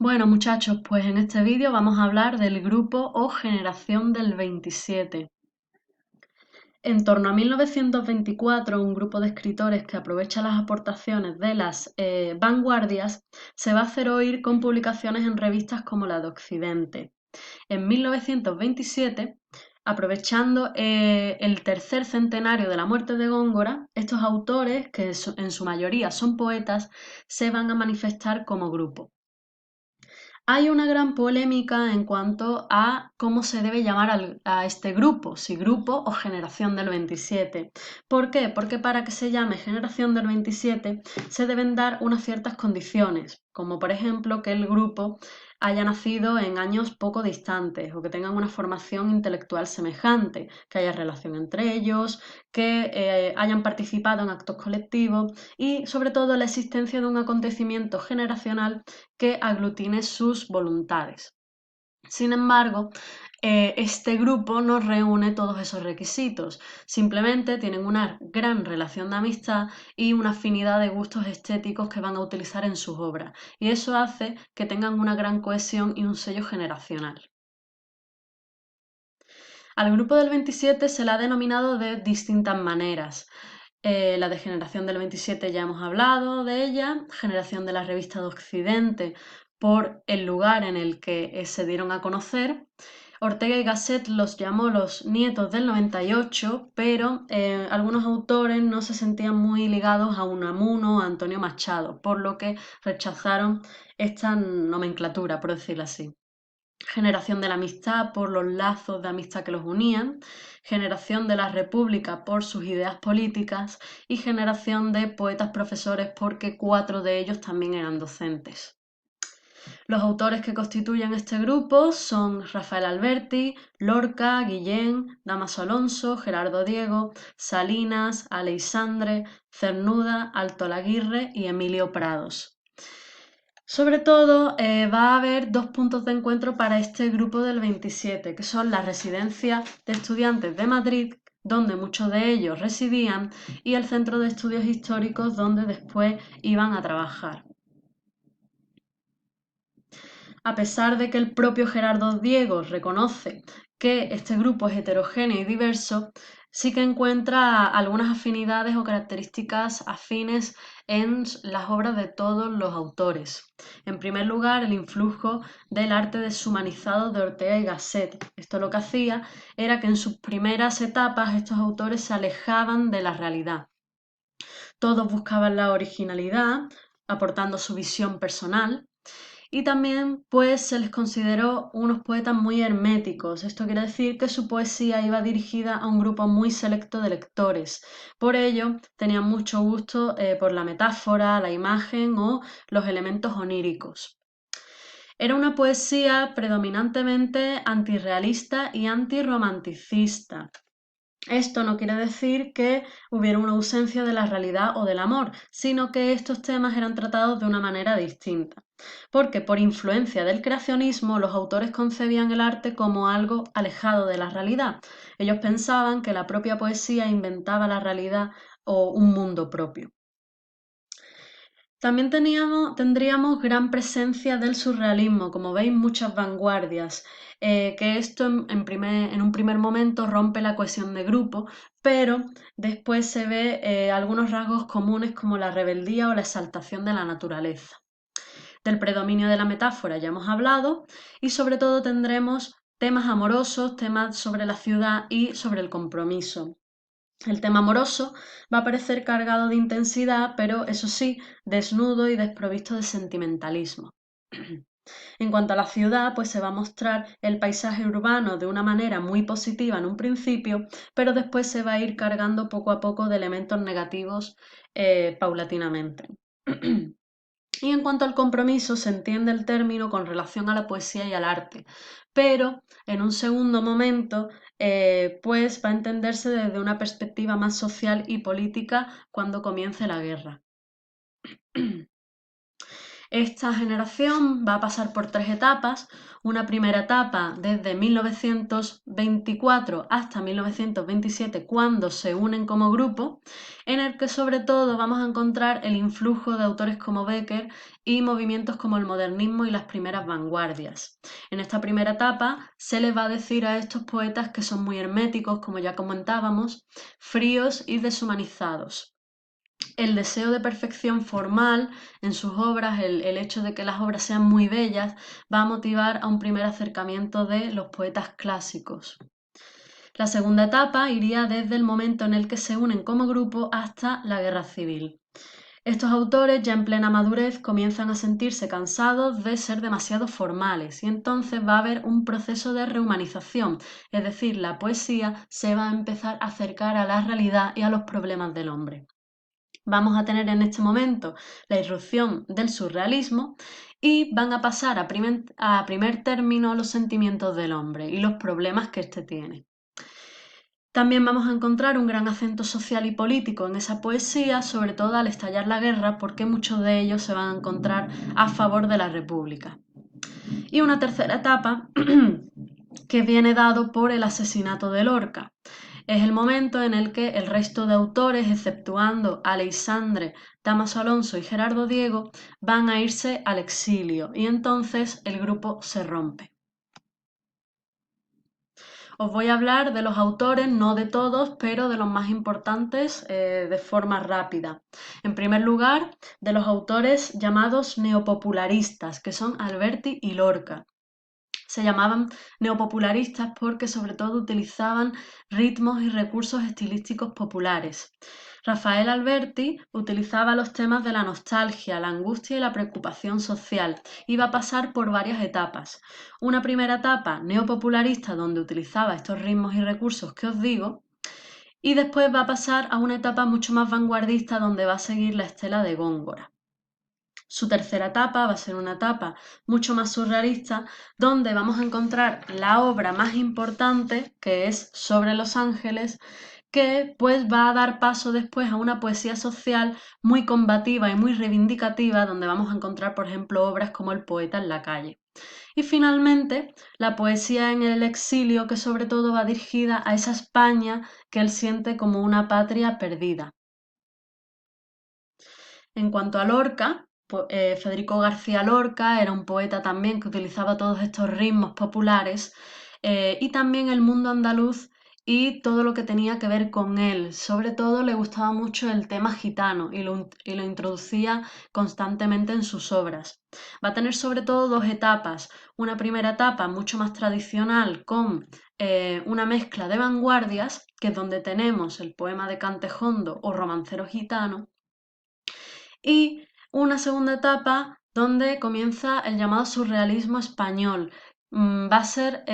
Bueno muchachos, pues en este vídeo vamos a hablar del grupo o generación del 27. En torno a 1924, un grupo de escritores que aprovecha las aportaciones de las vanguardias se va a hacer oír con publicaciones en revistas como la de Occidente. En 1927, aprovechando el tercer centenario de la muerte de Góngora, estos autores, que en su mayoría son poetas, se van a manifestar como grupo. Hay una gran polémica en cuanto a cómo se debe llamar a este grupo, si grupo o generación del 27. ¿Por qué? Porque para que se llame generación del 27 se deben dar unas ciertas condiciones, como por ejemplo que el grupo haya nacido en años poco distantes o que tengan una formación intelectual semejante, que haya relación entre ellos, que hayan participado en actos colectivos y sobre todo la existencia de un acontecimiento generacional que aglutine sus voluntades. Sin embargo, este grupo no reúne todos esos requisitos, simplemente tienen una gran relación de amistad y una afinidad de gustos estéticos que van a utilizar en sus obras, y eso hace que tengan una gran cohesión y un sello generacional. Al grupo del 27 se le ha denominado de distintas maneras. La de generación del 27 ya hemos hablado de ella, generación de la revista de Occidente por el lugar en el que se dieron a conocer. Ortega y Gasset los llamó los nietos del 98, pero algunos autores no se sentían muy ligados a Unamuno o a Antonio Machado, por lo que rechazaron esta nomenclatura, por decirlo así. Generación de la amistad por los lazos de amistad que los unían, generación de la república por sus ideas políticas y generación de poetas profesores porque 4 de ellos también eran docentes. Los autores que constituyen este grupo son Rafael Alberti, Lorca, Guillén, Dámaso Alonso, Gerardo Diego, Salinas, Aleixandre, Cernuda, Alto Laguirre y Emilio Prados. Sobre todo va a haber dos puntos de encuentro para este grupo del 27, que son la residencia de estudiantes de Madrid, donde muchos de ellos residían, y el centro de estudios históricos, donde después iban a trabajar. A pesar de que el propio Gerardo Diego reconoce que este grupo es heterogéneo y diverso, sí que encuentra algunas afinidades o características afines en las obras de todos los autores. En primer lugar, el influjo del arte deshumanizado de Ortega y Gasset. Esto lo que hacía era que en sus primeras etapas estos autores se alejaban de la realidad. Todos buscaban la originalidad, aportando su visión personal, y también pues se les consideró unos poetas muy herméticos. Esto quiere decir que su poesía iba dirigida a un grupo muy selecto de lectores. Por ello tenían mucho gusto por la metáfora, la imagen o los elementos oníricos. Era una poesía predominantemente antirrealista y antirromanticista. Esto no quiere decir que hubiera una ausencia de la realidad o del amor, sino que estos temas eran tratados de una manera distinta. Porque por influencia del creacionismo los autores concebían el arte como algo alejado de la realidad. Ellos pensaban que la propia poesía inventaba la realidad o un mundo propio. También tendríamos gran presencia del surrealismo, como veis, muchas vanguardias, que esto en un primer momento rompe la cohesión de grupo, pero después se ve algunos rasgos comunes como la rebeldía o la exaltación de la naturaleza. Del predominio de la metáfora ya hemos hablado y sobre todo tendremos temas amorosos, temas sobre la ciudad y sobre el compromiso. El tema amoroso va a parecer cargado de intensidad, pero eso sí, desnudo y desprovisto de sentimentalismo. En cuanto a la ciudad, pues se va a mostrar el paisaje urbano de una manera muy positiva en un principio, pero después se va a ir cargando poco a poco de elementos negativos paulatinamente. Y en cuanto al compromiso, se entiende el término con relación a la poesía y al arte, pero en un segundo momento, pues va a entenderse desde una perspectiva más social y política cuando comience la guerra. Esta generación va a pasar por 3 etapas. Una primera etapa desde 1924 hasta 1927, cuando se unen como grupo, en el que sobre todo vamos a encontrar el influjo de autores como Becker y movimientos como el modernismo y las primeras vanguardias. En esta primera etapa se les va a decir a estos poetas que son muy herméticos, como ya comentábamos, fríos y deshumanizados. El deseo de perfección formal en sus obras, el hecho de que las obras sean muy bellas, va a motivar a un primer acercamiento de los poetas clásicos. La segunda etapa iría desde el momento en el que se unen como grupo hasta la guerra civil. Estos autores ya en plena madurez comienzan a sentirse cansados de ser demasiado formales y entonces va a haber un proceso de rehumanización, es decir, la poesía se va a empezar a acercar a la realidad y a los problemas del hombre. Vamos a tener en este momento la irrupción del surrealismo y van a pasar a primer término los sentimientos del hombre y los problemas que éste tiene. También vamos a encontrar un gran acento social y político en esa poesía, sobre todo al estallar la guerra, porque muchos de ellos se van a encontrar a favor de la República. Y una tercera etapa que viene dado por el asesinato de Lorca. Es el momento en el que el resto de autores, exceptuando Aleixandre, Dámaso Alonso y Gerardo Diego, van a irse al exilio y entonces el grupo se rompe. Os voy a hablar de los autores, no de todos, pero de los más importantes de forma rápida. En primer lugar, de los autores llamados neopopularistas, que son Alberti y Lorca. Se llamaban neopopularistas porque sobre todo utilizaban ritmos y recursos estilísticos populares. Rafael Alberti utilizaba los temas de la nostalgia, la angustia y la preocupación social. Iba a pasar por varias etapas. Una primera etapa neopopularista donde utilizaba estos ritmos y recursos que os digo, y después va a pasar a una etapa mucho más vanguardista donde va a seguir la estela de Góngora. Su tercera etapa va a ser una etapa mucho más surrealista, donde vamos a encontrar la obra más importante, que es Sobre los Ángeles, que pues va a dar paso después a una poesía social muy combativa y muy reivindicativa, donde vamos a encontrar, por ejemplo, obras como El poeta en la calle. Y finalmente, la poesía en el exilio, que sobre todo va dirigida a esa España que él siente como una patria perdida. En cuanto a Lorca, Federico García Lorca era un poeta también que utilizaba todos estos ritmos populares y también el mundo andaluz y todo lo que tenía que ver con él. Sobre todo le gustaba mucho el tema gitano y lo introducía constantemente en sus obras. Va a tener sobre todo dos etapas. Una primera etapa mucho más tradicional con una mezcla de vanguardias, que es donde tenemos el poema de Cantejondo o Romancero gitano, y una segunda etapa donde comienza el llamado surrealismo español. Va a ser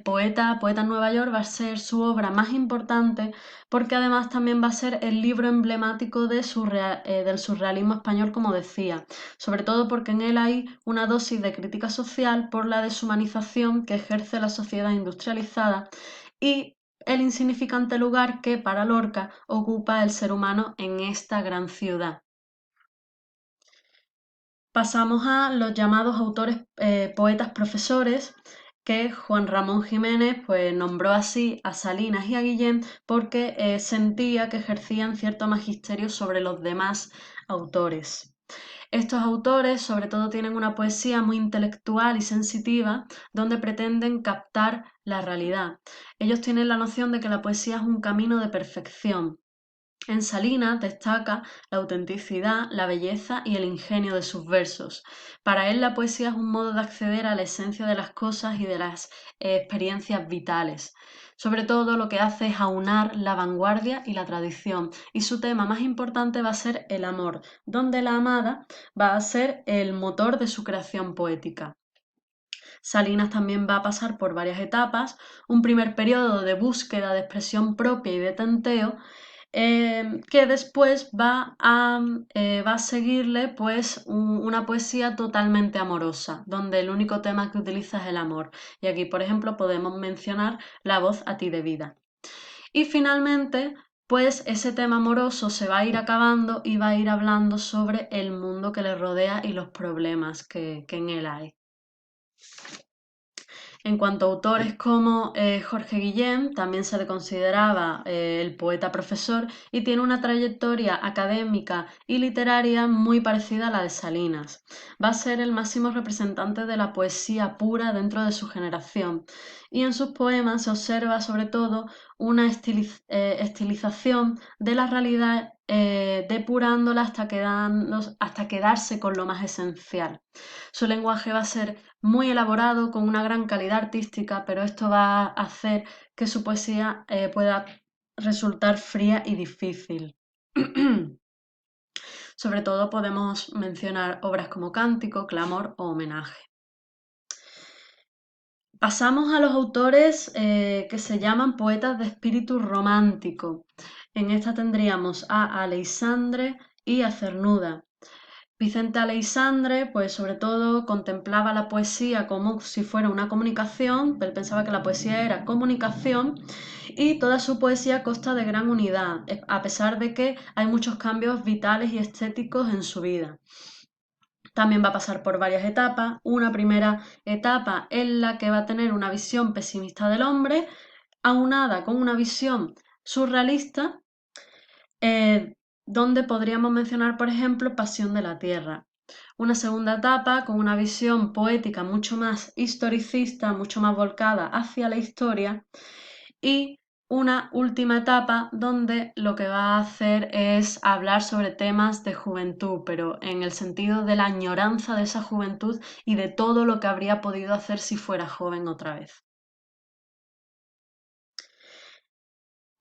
Poeta en Nueva York, va a ser su obra más importante porque además también va a ser el libro emblemático del surrealismo español, como decía, sobre todo porque en él hay una dosis de crítica social por la deshumanización que ejerce la sociedad industrializada y el insignificante lugar que para Lorca ocupa el ser humano en esta gran ciudad. Pasamos a los llamados autores poetas profesores, que Juan Ramón Jiménez pues, nombró así a Salinas y a Guillén porque sentía que ejercían cierto magisterio sobre los demás autores. Estos autores sobre todo tienen una poesía muy intelectual y sensitiva donde pretenden captar la realidad. Ellos tienen la noción de que la poesía es un camino de perfección. En Salinas destaca la autenticidad, la belleza y el ingenio de sus versos. Para él la poesía es un modo de acceder a la esencia de las cosas y de las experiencias vitales. Sobre todo lo que hace es aunar la vanguardia y la tradición. Y su tema más importante va a ser el amor, donde la amada va a ser el motor de su creación poética. Salinas también va a pasar por varias etapas, un primer periodo de búsqueda de expresión propia y de tenteo, que después va a seguirle pues una poesía totalmente amorosa, donde el único tema que utiliza es el amor. Y aquí, por ejemplo, podemos mencionar La voz a ti de vida. Y finalmente, pues ese tema amoroso se va a ir acabando y va a ir hablando sobre el mundo que le rodea y los problemas que en él hay. En cuanto a autores como Jorge Guillén, también se le consideraba el poeta profesor y tiene una trayectoria académica y literaria muy parecida a la de Salinas. Va a ser el máximo representante de la poesía pura dentro de su generación y en sus poemas se observa sobre todo una estilización de la realidad, depurándola hasta quedarse con lo más esencial. Su lenguaje va a ser muy elaborado, con una gran calidad artística, pero esto va a hacer que su poesía pueda resultar fría y difícil. Sobre todo podemos mencionar obras como Cántico, Clamor o Homenaje. Pasamos a los autores que se llaman poetas de espíritu romántico. En esta tendríamos a Aleixandre y a Cernuda. Vicente Aleixandre, pues sobre todo contemplaba la poesía como si fuera una comunicación, él pensaba que la poesía era comunicación y toda su poesía consta de gran unidad, a pesar de que hay muchos cambios vitales y estéticos en su vida. También va a pasar por varias etapas. Una primera etapa en la que va a tener una visión pesimista del hombre, aunada con una visión surrealista, eh, donde podríamos mencionar, por ejemplo, Pasión de la Tierra. Una segunda etapa con una visión poética mucho más historicista, mucho más volcada hacia la historia, y una última etapa donde lo que va a hacer es hablar sobre temas de juventud, pero en el sentido de la añoranza de esa juventud y de todo lo que habría podido hacer si fuera joven otra vez.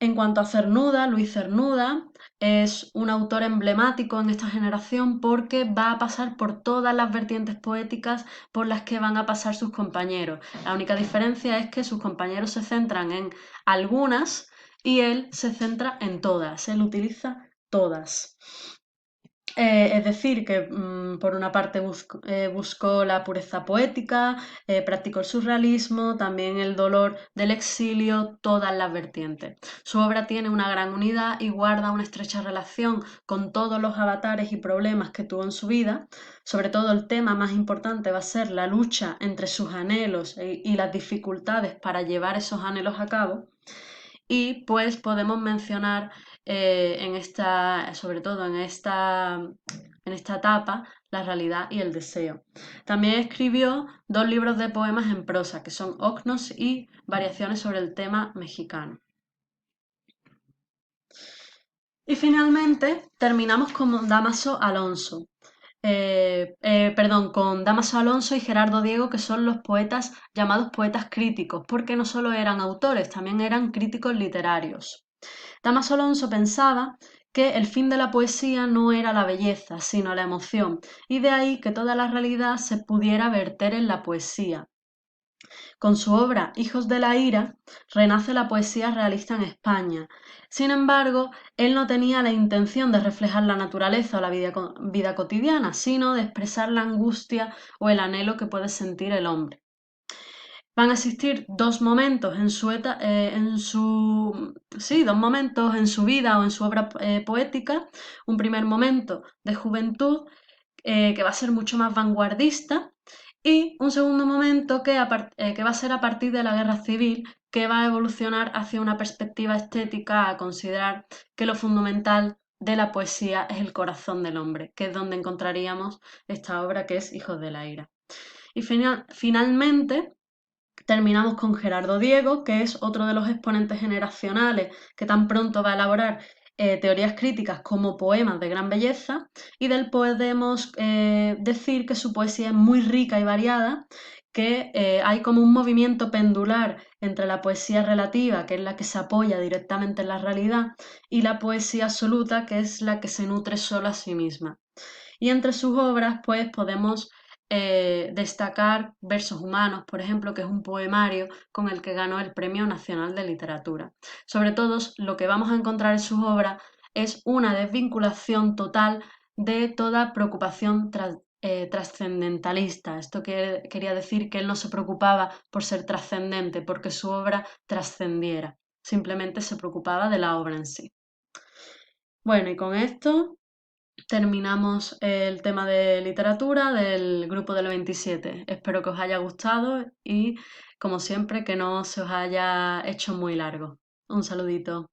En cuanto a Cernuda, Luis Cernuda es un autor emblemático en esta generación porque va a pasar por todas las vertientes poéticas por las que van a pasar sus compañeros. La única diferencia es que sus compañeros se centran en algunas y él se centra en todas, él utiliza todas. Es decir, que por una parte buscó la pureza poética, practicó el surrealismo, también el dolor del exilio, todas las vertientes. Su obra tiene una gran unidad y guarda una estrecha relación con todos los avatares y problemas que tuvo en su vida. Sobre todo el tema más importante va a ser la lucha entre sus anhelos y las dificultades para llevar esos anhelos a cabo. Y pues podemos mencionar sobre todo en esta etapa, la realidad y el deseo. También escribió 2 libros de poemas en prosa, que son Ocnos y Variaciones sobre el tema mexicano. Y finalmente terminamos con Dámaso Alonso. Con Dámaso Alonso y Gerardo Diego, que son los poetas llamados poetas críticos, porque no solo eran autores, también eran críticos literarios. Dámaso Alonso pensaba que el fin de la poesía no era la belleza, sino la emoción, y de ahí que toda la realidad se pudiera verter en la poesía. Con su obra Hijos de la Ira, renace la poesía realista en España. Sin embargo, él no tenía la intención de reflejar la naturaleza o la vida cotidiana, sino de expresar la angustia o el anhelo que puede sentir el hombre. Van a existir dos momentos dos momentos en su vida o en su obra poética. Un primer momento de juventud que va a ser mucho más vanguardista y un segundo momento que va a ser a partir de la guerra civil, que va a evolucionar hacia una perspectiva estética a considerar que lo fundamental de la poesía es el corazón del hombre, que es donde encontraríamos esta obra que es Hijos de la Ira. Y finalmente terminamos con Gerardo Diego, que es otro de los exponentes generacionales que tan pronto va a elaborar teorías críticas como poemas de gran belleza, y del podemos decir que su poesía es muy rica y variada, que hay como un movimiento pendular entre la poesía relativa, que es la que se apoya directamente en la realidad, y la poesía absoluta, que es la que se nutre sola a sí misma. Y entre sus obras, pues podemos destacar Versos Humanos, por ejemplo, que es un poemario con el que ganó el Premio Nacional de Literatura. Sobre todo, lo que vamos a encontrar en sus obras es una desvinculación total de toda preocupación trascendentalista. Esto quería decir que él no se preocupaba por ser trascendente, porque su obra trascendiera, simplemente se preocupaba de la obra en sí. Bueno, y con esto terminamos el tema de literatura del grupo del 27. Espero que os haya gustado y, como siempre, que no se os haya hecho muy largo. Un saludito.